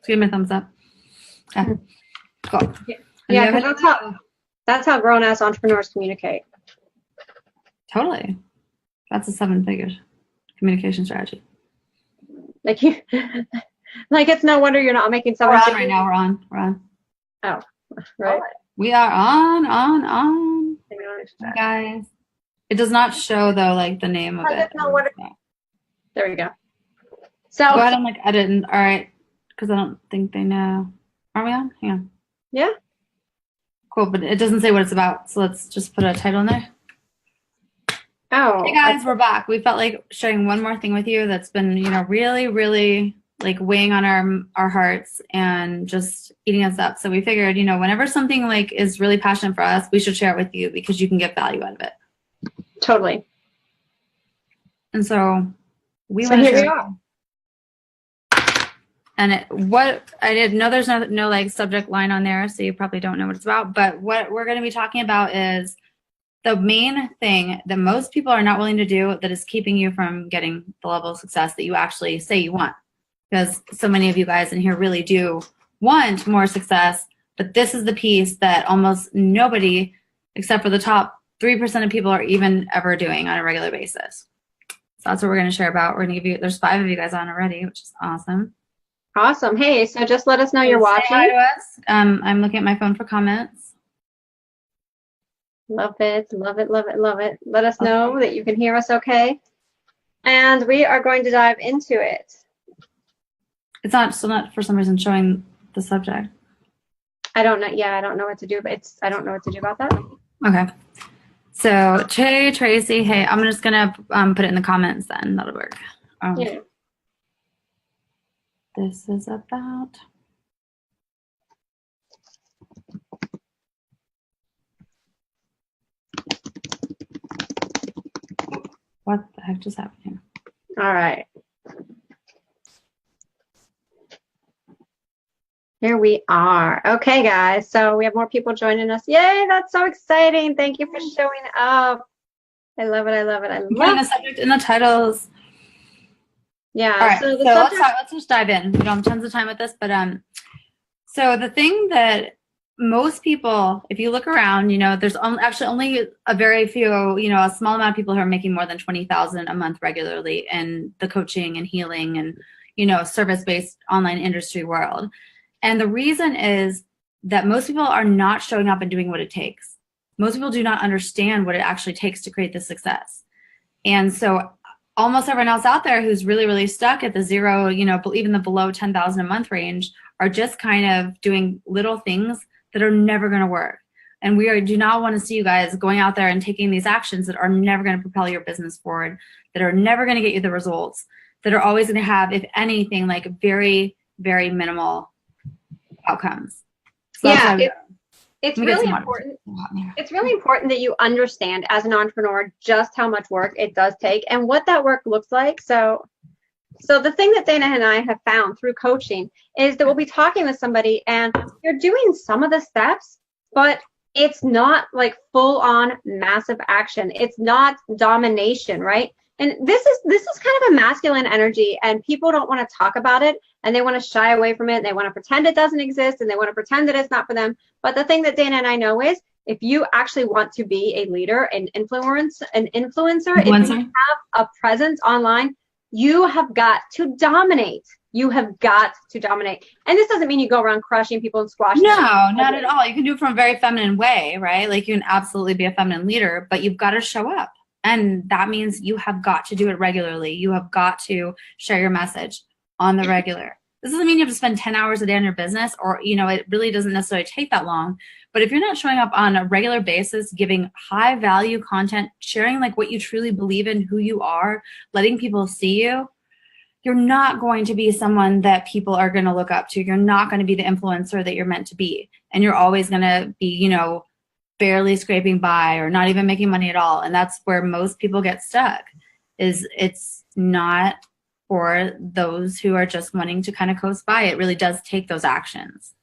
give me a thumbs up. Okay. Cool. Yeah, because that's how grown-ass entrepreneurs communicate. Totally. That's a 7-figure communication strategy. Like you, like it's no wonder you're not making 7 We're figures. on right now. We're on. Oh, right. We are on. Hey guys. It does not show though, like the name of it. There we go. So go ahead and like edit and all right, because I don't think they know. Are we on? Hang on. Yeah. Cool, but it doesn't say what it's about, so let's just put a title in there. Oh. Hey guys, we're back. We felt like sharing one more thing with you that's been, really, really like weighing on our hearts and just eating us up. So we figured, whenever something like is really passionate for us, we should share it with you because you can get value out of it. Totally. And so we want to share. Here we are. And what I did know, there's no like subject line on there, so you probably don't know what it's about. But what we're going to be talking about is the main thing that most people are not willing to do that is keeping you from getting the level of success that you actually say you want. Because so many of you guys in here really do want more success, but this is the piece that almost nobody, except for the top 3% of people, are even ever doing on a regular basis. So that's what we're going to share about. We're going to give you, there's 5 of you guys on already, which is awesome. Awesome. Hey, so just let us know you're watching. Say hi to us. I'm looking at my phone for comments. Love it, love it, love it, love it. Let us know that you can hear us okay. And we are going to dive into it. It's still not for some reason showing the subject. I don't know. Yeah, I don't know what to do, but I don't know what to do about that. Okay. So, Tracy, hey, I'm just going to put it in the comments then. That'll work. Yeah. This is about... What the heck just happened here? All right. Here we are. Okay, guys. So we have more people joining us. Yay, that's so exciting. Thank you for showing up. I love it. I love it. I love the subject and the titles. Yeah. All right. So let's just dive in. We don't have tons of time with this, but so the thing that most people, if you look around, there's actually only a very few, a small amount of people who are making more than $20,000 a month regularly in the coaching and healing and, service-based online industry world. And the reason is that most people are not showing up and doing what it takes. Most people do not understand what it actually takes to create the success. And so almost everyone else out there who's really, really stuck at the zero, even the below 10,000 a month range are just kind of doing little things that are never going to work. And do not want to see you guys going out there and taking these actions that are never going to propel your business forward, that are never going to get you the results, that are always going to have, if anything, like very, very minimal outcomes. So yeah, it's really important. It's really important that you understand as an entrepreneur just how much work it does take and what that work looks like. So the thing that Dana and I have found through coaching is that we'll be talking with somebody and you're doing some of the steps, but it's not like full on massive action. It's not domination, right? And this is kind of a masculine energy and people don't want to talk about it and they want to shy away from it. They want to pretend it doesn't exist and they want to pretend that it's not for them. But the thing that Dana and I know is if you actually want to be a leader, an influencer, if you have a presence online, you have got to dominate. You have got to dominate. And this doesn't mean you go around crushing people and squashing them. No, not at all. You can do it from a very feminine way, right? Like you can absolutely be a feminine leader, but you've got to show up. And that means you have got to do it regularly. You have got to share your message on the regular. This doesn't mean you have to spend 10 hours a day on your business or, it really doesn't necessarily take that long. But if you're not showing up on a regular basis, giving high value content, sharing like what you truly believe in, who you are, letting people see you, you're not going to be someone that people are going to look up to. You're not going to be the influencer that you're meant to be. And you're always going to be, barely scraping by or not even making money at all. And that's where most people get stuck, is it's not for those who are just wanting to kind of coast by. It really does take those actions.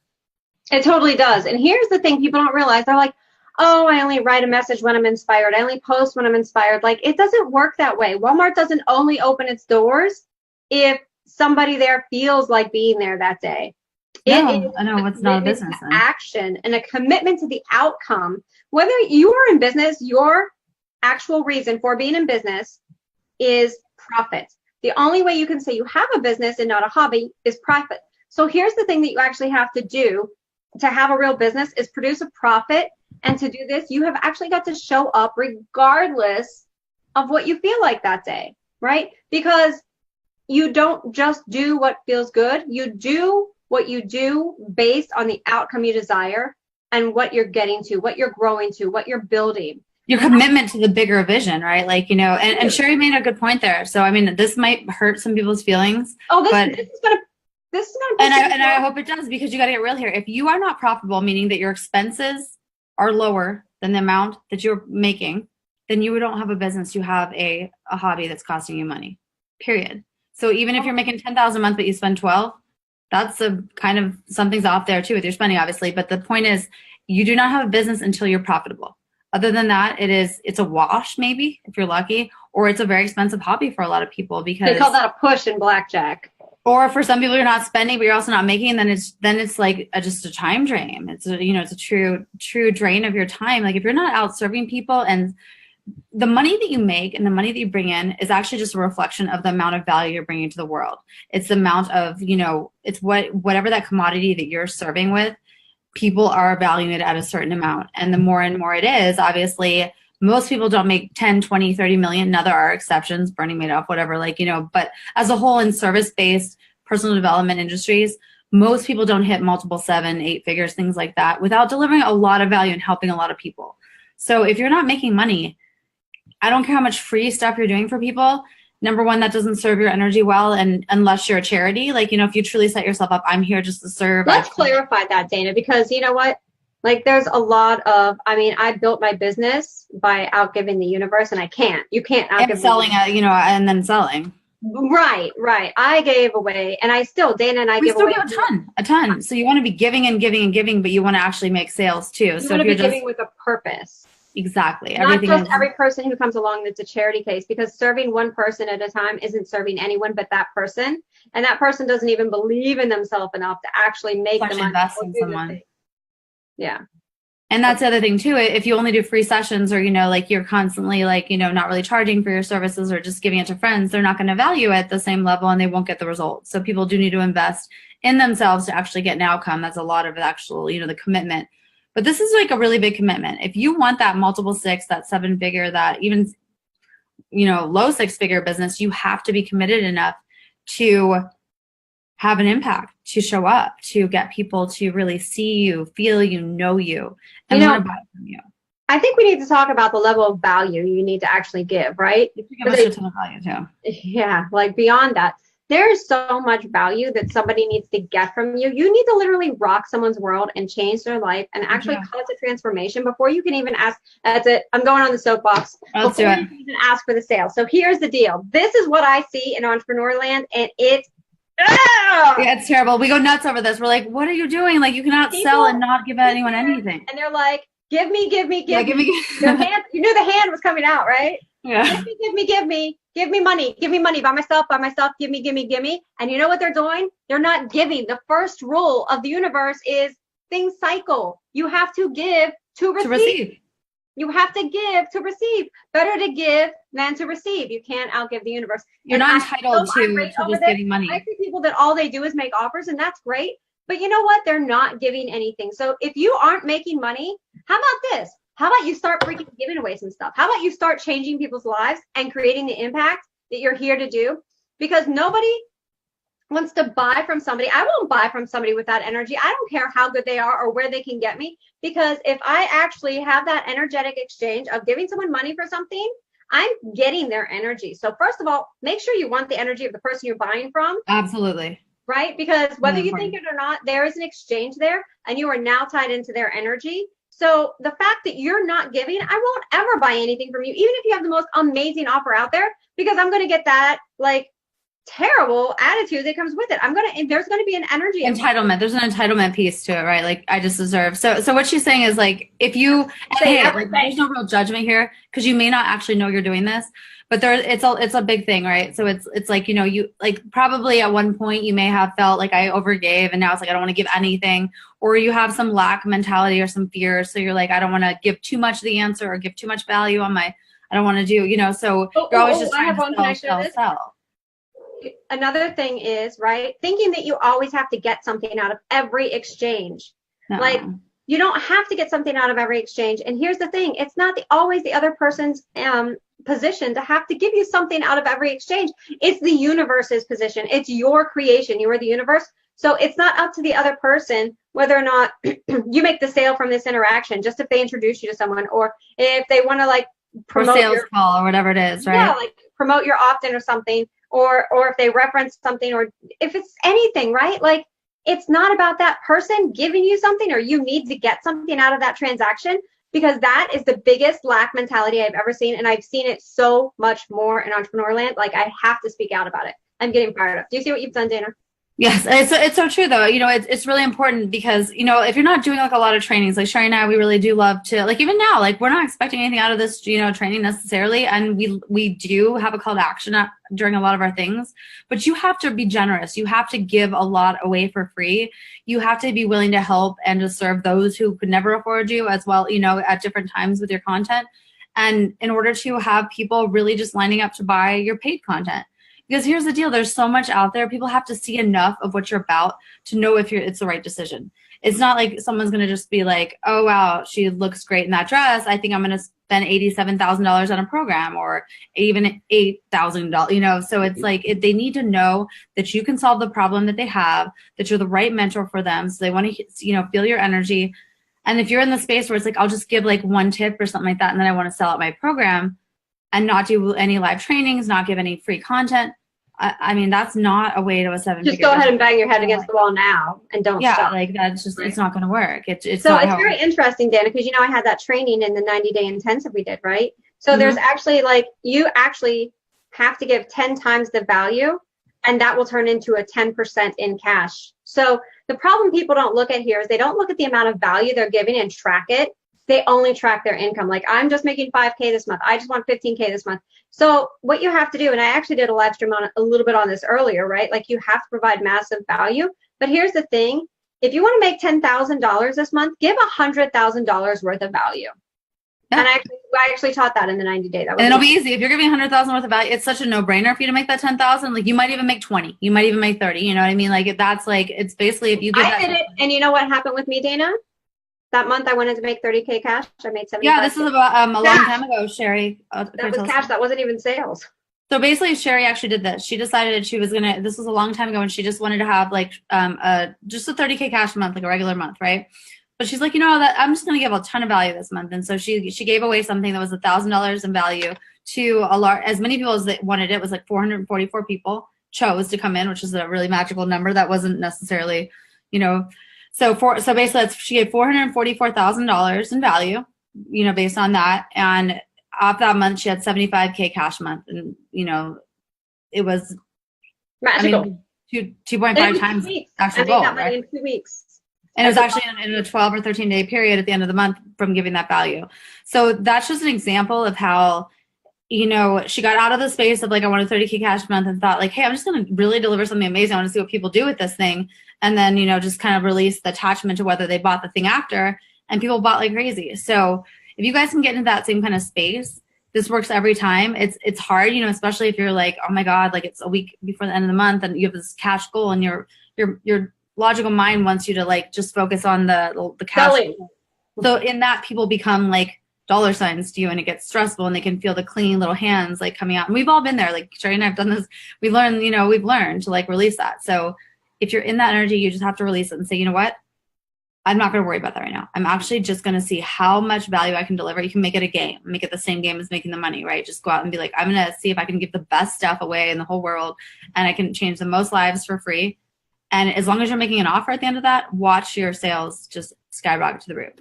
It totally does. And here's the thing people don't realize. They're like, oh, I only write a message when I'm inspired. I only post when I'm inspired. Like, it doesn't work that way. Walmart doesn't only open its doors if somebody there feels like being there that day. No, I know it's not a business. Action and a commitment to the outcome. Whether you are in business, your actual reason for being in business is profit. The only way you can say you have a business and not a hobby is profit. So here's the thing that you actually have to do to have a real business is produce a profit. And to do this, you have actually got to show up regardless of what you feel like that day, right? Because you don't just do what feels good. You do what you do based on the outcome you desire and what you're getting to, what you're growing to, what you're building. Your commitment to the bigger vision, right? Like, you know, and Sherry made a good point there. So, I mean, this might hurt some people's feelings. Oh, this is gonna. And I hope it does, because you got to get real here. If you are not profitable, meaning that your expenses are lower than the amount that you're making, then you don't have a business. You have a hobby that's costing you money, period. So even if you're making 10,000 a month, but you spend 12, that's a kind of, something's off there too with your spending, obviously. But the point is, you do not have a business until you're profitable. Other than that, it's a wash, maybe, if you're lucky, or it's a very expensive hobby for a lot of people, because they call that a push in blackjack. Or for some people, you're not spending, but you're also not making, and then it's like just a time drain. It's a true drain of your time. Like, if you're not out serving people, and the money that you make and the money that you bring in is actually just a reflection of the amount of value you're bringing to the world. It's the amount of, it's whatever that commodity that you're serving with, people are valuing it at a certain amount. And the more and more it is, obviously, most people don't make 10, 20, 30 million. Now, there are exceptions, Bernie Madoff, whatever, but as a whole, in service-based personal development industries, most people don't hit multiple 7, 8 figures, things like that, without delivering a lot of value and helping a lot of people. So if you're not making money, I don't care how much free stuff you're doing for people. Number one, that doesn't serve your energy well, and unless you're a charity, if you truly set yourself up, I'm here just to serve. Let's clarify that, Dana, because you know what? There's a lot of, I built my business by outgiving the universe, and you can't outgive. And selling, and then selling. Right. I gave away, and Dana and I give away a ton. So you want to be giving and giving and giving, but you want to actually make sales too. You want to be giving with a purpose. Exactly. Not just every person who comes along that's a charity case, because serving one person at a time isn't serving anyone but that person. And that person doesn't even believe in themselves enough to actually make the money. Invest in someone. Yeah. And that's the other thing too. If you only do free sessions, or, you're constantly not really charging for your services, or just giving it to friends, they're not going to value it at the same level, and they won't get the results. So people do need to invest in themselves to actually get an outcome. That's a lot of the actual, the commitment. But this is a really big commitment. If you want that multiple 6, that 7-figure, that even, low 6-figure business, you have to be committed enough to have an impact, to show up, to get people to really see you, feel you, know you, and want to buy from you. I think we need to talk about the level of value you need to actually give, right? You give us a ton of value too. Yeah, beyond that. There's so much value that somebody needs to get from you. You need to literally rock someone's world and change their life and actually cause a transformation before you can even ask. That's it. I'm going on the soapbox. Let's do it. You can even ask for the sale. So here's the deal. This is what I see in entrepreneur land, and it's yeah, it's terrible. We go nuts over this. We're like, what are you doing? You cannot sell and not give anyone anything. And they're like, give me. Give me. The hand, you knew the hand was coming out, right? Yeah. Give me money. Give me money by myself. Give me. And you know what they're doing? They're not giving. The first rule of the universe is things cycle. You have to give to receive. You have to give to receive. Better to give than to receive. You can't outgive the universe. You're not entitled to just getting money. I see people that all they do is make offers, and that's great. But you know what? They're not giving anything. So if you aren't making money, how about this? How about you start freaking giving away some stuff? How about you start changing people's lives and creating the impact that you're here to do? Because nobody wants to buy from somebody. I won't buy from somebody with that energy. I don't care how good they are or where they can get me. Because if I actually have that energetic exchange of giving someone money for something, I'm getting their energy. So first of all, make sure you want the energy of the person you're buying from. Absolutely. Right? Because whether you think it or not, there is an exchange there, and you are now tied into their energy. So the fact that you're not giving, I won't ever buy anything from you, even if you have the most amazing offer out there, because I'm going to get that terrible attitude that comes with it. There's gonna be an energy entitlement. There's an entitlement piece to it, right? Like, I just deserve. So what she's saying is, like, if you say, like, there's no real judgment here, because you may not actually know you're doing this, but it's a big thing, right? So it's like, you know, you, like, probably at one point you may have felt like I overgave, and now it's like I don't want to give anything, or you have some lack mentality or some fear, so you're like, I don't want to give too much of the answer or give too much value on my, I don't want to do, you know, so you're always just trying to sell. Another thing is, right, thinking that you always have to get something out of every exchange. No. Like, you don't have to get something out of every exchange. And here's the thing, it's not always the other person's position to have to give you something out of every exchange. It's the universe's position. It's your creation. You are the universe. So it's not up to the other person whether or not you make the sale from this interaction, just if they introduce you to someone, or if they want to, like, promote or sales call or whatever it is, right? Yeah, like promote your opt-in or something. Or if they reference something, or if it's anything, right? Like, it's not about that person giving you something, or you need to get something out of that transaction, because that is the biggest lack mentality I've ever seen. And I've seen it so much more in entrepreneur land. Like, I have to speak out about it. I'm getting fired up. Do you see what you've done, Dana? Yes, it's so true though. You know, it's really important, because, you know, if you're not doing like a lot of trainings, like Sherry and I, we really do love to, like, even now, like, we're not expecting anything out of this, you know, training necessarily. And we do have a call to action during a lot of our things, but you have to be generous. You have to give a lot away for free. You have to be willing to help and to serve those who could never afford you as well, you know, at different times with your content. And in order to have people really just lining up to buy your paid content. Because here's the deal, there's so much out there. People have to see enough of what you're about to know if it's the right decision. It's not like someone's going to just be like, oh, wow, she looks great in that dress. I think I'm going to spend $87,000 on a program, or even $8,000, you know? So it's like, they need to know that you can solve the problem that they have, that you're the right mentor for them. So they want to, you know, feel your energy. And if you're in the space where it's like, I'll just give like one tip or something like that, and then I want to sell out my program and not do any live trainings, not give any free content, I mean, that's not a way to a seven-figure. Just go ahead and bang your head against the wall now and don't stop. Like, that's just, it's not going to work. It's so it's very interesting, Dana, because, you know, I had that training in the 90-day intensive we did, right? So there's actually, like, you actually have to give 10 times the value, and that will turn into a 10% in cash. So the problem people don't look at here is they don't look at the amount of value they're giving and track it. They only track their income. Like, I'm just making 5K this month. I just want 15K this month. So what you have to do, and I actually did a live stream on a little bit on this earlier, right? Like, you have to provide massive value. But here's the thing. If you want to make $10,000 this month, give $100,000 worth of value. Yeah. And I actually taught that in the 90-day. And it'll be easy. If you're giving $100,000 worth of value, it's such a no-brainer for you to make that 10,000. Like, you might even make 20. You might even make 30. You know what I mean? Like, that's like, it's basically, if you give I did it, and you know what happened with me, Dana? That month I wanted to make 30K cash. I made 75K. Yeah, this is about a long time ago, Sherry. That was cash. That wasn't even sales. So basically, Sherry actually did this. She decided she was gonna. This was a long time ago, and she just wanted to have like just a 30K cash month, like a regular month, right? But she's like, you know, that I'm just gonna give a ton of value this month, and so she gave away something that was $1,000 in value to as many people as they wanted. It was like 444 people chose to come in, which is a really magical number. That wasn't necessarily, you know. So basically, she gave $444,000 in value, you know, based on that. And off that month, she had 75K cash month, and you know, it was magical. I mean, 2.5 times actual goal, right? In 2 weeks. And it was actually in a 12 or 13-day period at the end of the month from giving that value. So that's just an example of how, you know, she got out of the space of like, I want a 30K cash a month, and thought like, hey, I'm just going to really deliver something amazing. I want to see what people do with this thing. And then, you know, just kind of release the attachment to whether they bought the thing after, and people bought like crazy. So if you guys can get into that same kind of space, this works every time. It's hard, you know, especially if you're like, oh my God, like it's a week before the end of the month and you have this cash goal, and your logical mind wants you to like just focus on the cash. So in that, people become like dollar signs to you, and it gets stressful, and they can feel the clean little hands like coming out. And we've all been there. Like Sherry and I have done this. We've learned to like release that. So if you're in that energy, you just have to release it and say, you know what? I'm not going to worry about that right now. I'm actually just going to see how much value I can deliver. You can make it a game, make it the same game as making the money, right? Just go out and be like, I'm going to see if I can give the best stuff away in the whole world, and I can change the most lives for free. And as long as you're making an offer at the end of that, watch your sales just skyrocket to the roof.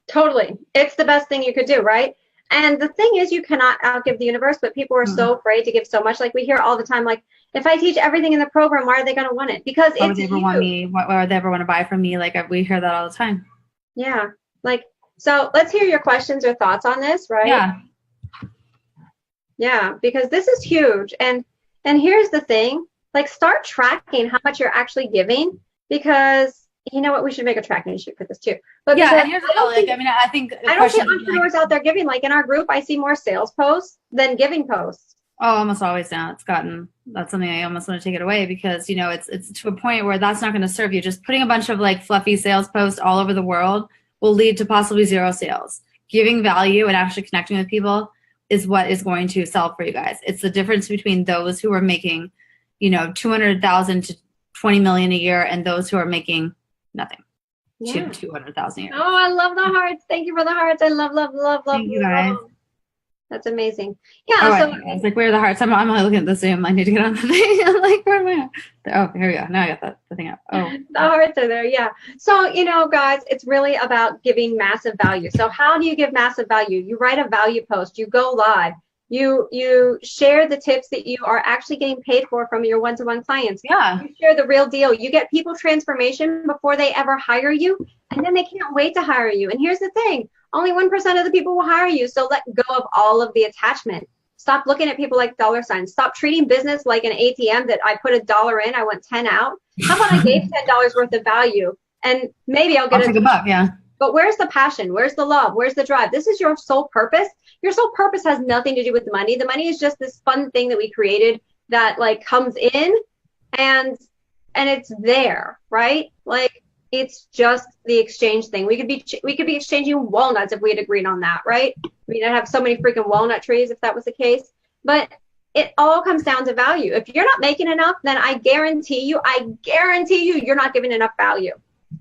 Totally. It's the best thing you could do, right? And the thing is, you cannot outgive the universe, but people are so afraid to give so much. Like we hear all the time, like, if I teach everything in the program, why are they going to want it? Because why would they ever want me? Why would they ever want to buy from me? Like we hear that all the time. Yeah. Like, so let's hear your questions or thoughts on this, right? Yeah. Yeah, because this is huge. And here's the thing, like start tracking how much you're actually giving, because you know what, we should make a tracking sheet for this too. But yeah, and here's the deal, like, I think I don't see entrepreneurs out there giving, like in our group, I see more sales posts than giving posts. Oh, almost always now. That's something I almost want to take it away, because, you know, it's to a point where that's not going to serve you. Just putting a bunch of like fluffy sales posts all over the world will lead to possibly zero sales. Giving value and actually connecting with people is what is going to sell for you guys. It's the difference between those who are making, you know, 200,000 to 20 million a year and those who are making nothing. Yeah. 200,000 a year. Oh, I love the hearts. Thank you for the hearts. I love. Thank you guys. That's amazing. Yeah. Oh, so I was like, where are the hearts? I'm only looking at the Zoom. I need to get on the thing. I'm like, where am I? Oh, here we go. Now I got the thing up. Oh, the hearts are there. Yeah. So, you know, guys, it's really about giving massive value. So how do you give massive value? You write a value post, you go live, you share the tips that you are actually getting paid for from your one-to-one clients. Yeah. You share the real deal. You get people transformation before they ever hire you, and then they can't wait to hire you. And here's the thing, only 1% of the people will hire you. So let go of all of the attachment. Stop looking at people like dollar signs. Stop treating business like an ATM that I put $1 in, I want 10 out. How about I gave $10 worth of value and maybe I'll get take a buck, yeah. But where's the passion? Where's the love? Where's the drive? This is your sole purpose. Your sole purpose has nothing to do with the money. The money is just this fun thing that we created that like comes in and it's there, right? Like it's just the exchange thing. We could be exchanging walnuts if we had agreed on that, right? We'd have so many freaking walnut trees if that was the case. But it all comes down to value. If you're not making enough, then I guarantee you, you're not giving enough value.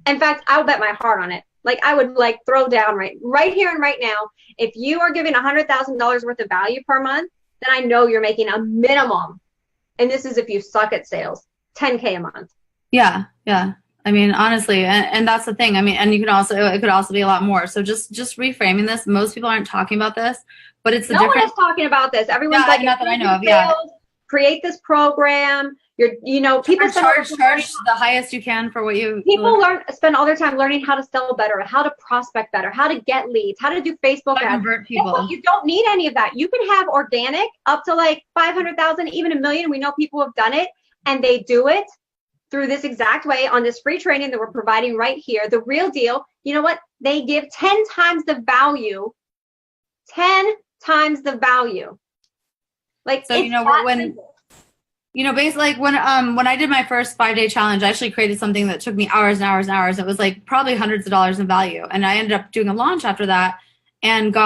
In fact, I'll bet my heart on it. Like I would like throw down right here and right now. If you are giving $100,000 worth of value per month, then I know you're making a minimum. And this is if you suck at sales, 10K a month. Yeah. Yeah. I mean, honestly, and that's the thing. I mean, and it could also be a lot more. So just reframing this. Most people aren't talking about this, but it's no one is talking about this. Everyone's like, not that I know of. Yeah. Create this program. People charge the highest you can for what you. People spend all their time learning how to sell better, how to prospect better, how to get leads, how to do Facebook ads. Convert people. You don't need any of that. You can have organic up to like 500,000, even $1 million. We know people have done it, and they do it through this exact way on this free training that we're providing right here. The real deal. You know what? They give 10 times the value. 10 times the value. Like so, basically like when I did my first 5-day challenge, I actually created something that took me hours and hours and hours. It was like probably hundreds of dollars in value. And I ended up doing a launch after that and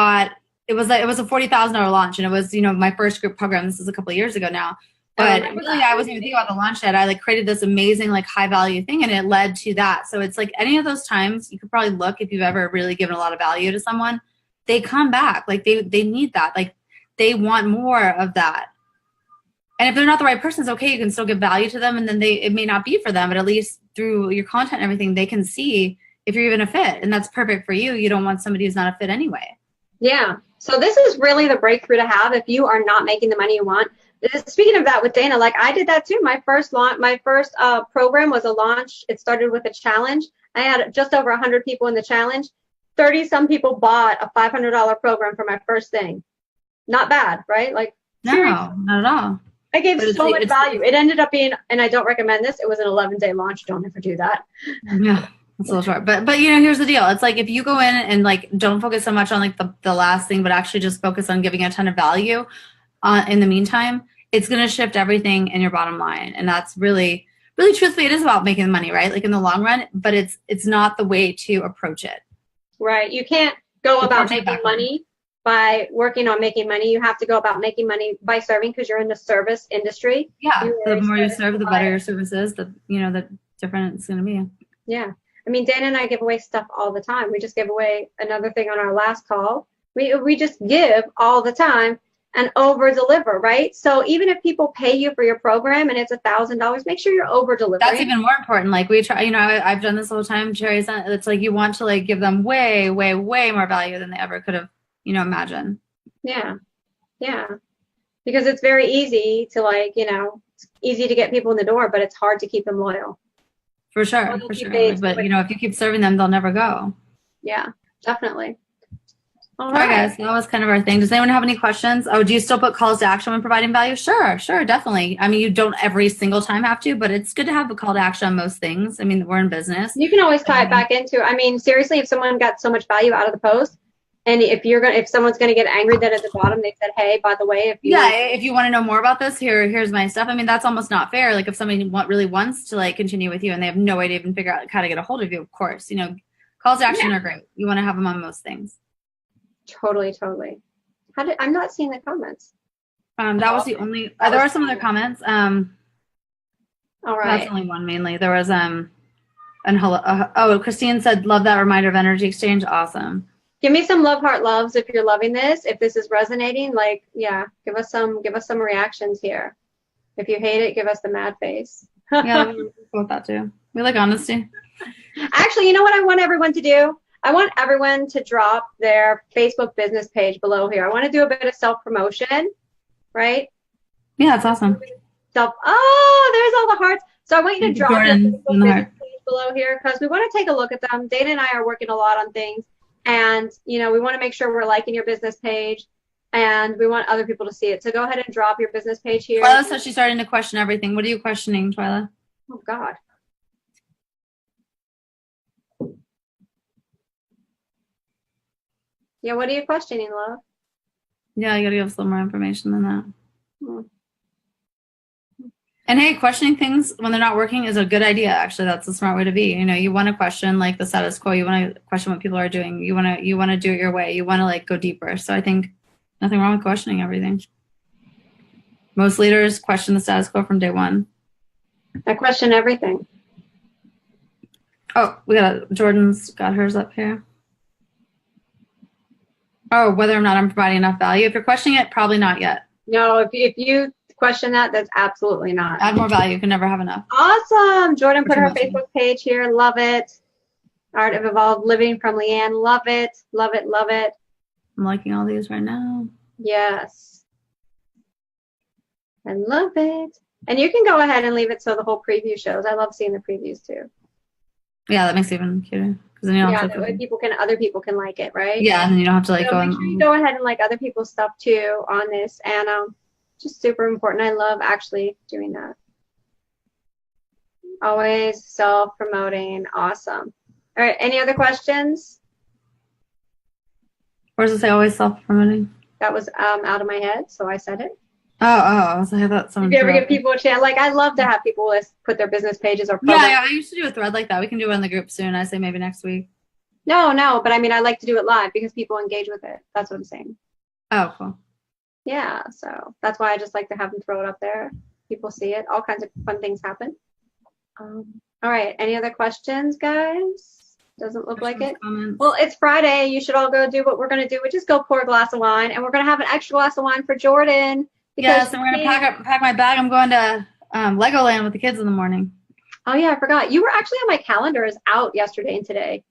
it was a $40,000 launch. And it was, my first group program. This is a couple of years ago now. But really, I wasn't even thinking about the launch yet. I like created this amazing, like high value thing and it led to that. So it's like any of those times you could probably look if you've ever really given a lot of value to someone, they come back. Like they need that. Like they want more of that. And if they're not the right person, it's okay. You can still give value to them and then it may not be for them, but at least through your content and everything, they can see if you're even a fit. And that's perfect for you. You don't want somebody who's not a fit anyway. Yeah. So this is really the breakthrough to have if you are not making the money you want. Speaking of that with Dana, like I did that too. My first program was a launch. It started with a challenge. I had just over 100 people in the challenge. 30 some people bought a $500 program for my first thing. Not bad, right? Like no, not at all. I gave so much value. It ended up being, and I don't recommend this, it was an 11-day launch. Don't ever do that. Yeah, it's a little short. But here's the deal. It's like if you go in and like don't focus so much on like the last thing, but actually just focus on giving a ton of value in the meantime, it's going to shift everything in your bottom line. And that's really, really truthfully, it is about making money, right? Like in the long run, but it's not the way to approach it. Right. You can't go about making money by working on making money. You have to go about making money by serving because you're in the service industry. Yeah. The more you serve, the better your service is, the different it's going to be. Yeah. I mean, Dana and I give away stuff all the time. We just gave away another thing on our last call. We just give all the time and over deliver, right? So even if people pay you for your program and it's $1,000, make sure you're over delivering. That's even more important. Like we try, I've done this all the time, Cherry. It's like you want to like give them way, way, way more value than they ever could have, imagined. Yeah. Yeah. Because it's very easy to like, it's easy to get people in the door, but it's hard to keep them loyal. For sure. But if you keep serving them, they'll never go. Yeah, definitely. All right, guys. That was kind of our thing. Does anyone have any questions? Oh, do you still put calls to action when providing value? Sure, definitely. I mean, you don't every single time have to, but it's good to have a call to action on most things. I mean, we're in business. You can always tie it back into, I mean, seriously, if someone got so much value out of the post, and if someone's going to get angry that at the bottom they said, hey, by the way, if you want to know more about this, here's my stuff. I mean, that's almost not fair. Like if somebody really wants to like continue with you and they have no way to even figure out how to get a hold of you, of course, calls to action are great. You want to have them on most things. Totally. I'm not seeing the comments. That was the only, there are some other comments. All right. That's only one mainly. There was, and hello. Christine said, love that reminder of energy exchange. Awesome. Give me some love heart loves if you're loving this. If this is resonating, like, yeah, give us some reactions here. If you hate it, give us the mad face. Yeah, we with that too. We like honesty. Actually, you know what I want everyone to do? I want everyone to drop their Facebook business page below here. I want to do a bit of self-promotion, right? Yeah, it's awesome. There's all the hearts. So I want you to drop your Facebook business page below here because we want to take a look at them. Dana and I are working a lot on things. And, we want to make sure we're liking your business page and we want other people to see it. So go ahead and drop your business page here. Twyla says she's starting to question everything. What are you questioning, Twyla? Oh, God. Yeah, what are you questioning, love? Yeah, you got to give us a little more information than that. And hey, questioning things when they're not working is a good idea. Actually, that's a smart way to be. You want to question like the status quo. You want to question what people are doing. You want to do it your way. You want to like go deeper. So I think nothing wrong with questioning everything. Most leaders question the status quo from day one. I question everything. Oh, Jordan's got hers up here. Oh, whether or not I'm providing enough value. If you're questioning it, probably not yet. No, if you question that's absolutely not. Add more value. You can never have enough. Awesome. Jordan put her Facebook page here. Love it. Art of Evolved Living from Leanne. Love it. Love it. Love it. I'm liking all these right now. Yes. I love it. And you can go ahead and leave it so the whole preview shows. I love seeing the previews too. Yeah, that makes it even cuter. Then you don't have to other people can like it, right? Yeah, and then you don't have to like go make sure you go ahead and like other people's stuff too on this, and just super important. I love actually doing that. Always self-promoting. Awesome. All right. Any other questions? Where does it say always self-promoting? That was out of my head, so I said it. Oh, so I thought someone. If you ever give people a chance, like I love to have people put their business pages or. Yeah, I used to do a thread like that. We can do it in the group soon. I say maybe next week. No, but I mean I like to do it live because people engage with it. That's what I'm saying. Oh, cool. Yeah, so that's why I just like to have them throw it up there. People see it. All kinds of fun things happen. All right. Any other questions, guys? Doesn't look like it. Comments. Well, it's Friday. You should all go do what we're going to do, which is go pour a glass of wine, and we're going to have an extra glass of wine for Jordan. Yes, and we're going to pack my bag. I'm going to Legoland with the kids in the morning. Oh, yeah, I forgot. You were actually on my calendar as out yesterday and today.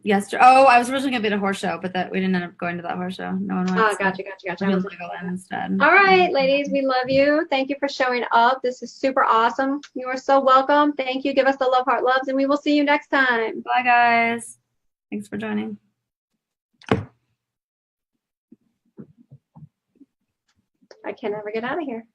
Yesterday. Oh, I was originally going to be at a horse show, but we didn't end up going to that horse show. No one went. Oh, gotcha. Legoland instead. All right, ladies, we love you. Thank you for showing up. This is super awesome. You are so welcome. Thank you. Give us the love heart loves, and we will see you next time. Bye, guys. Thanks for joining. I can never get out of here.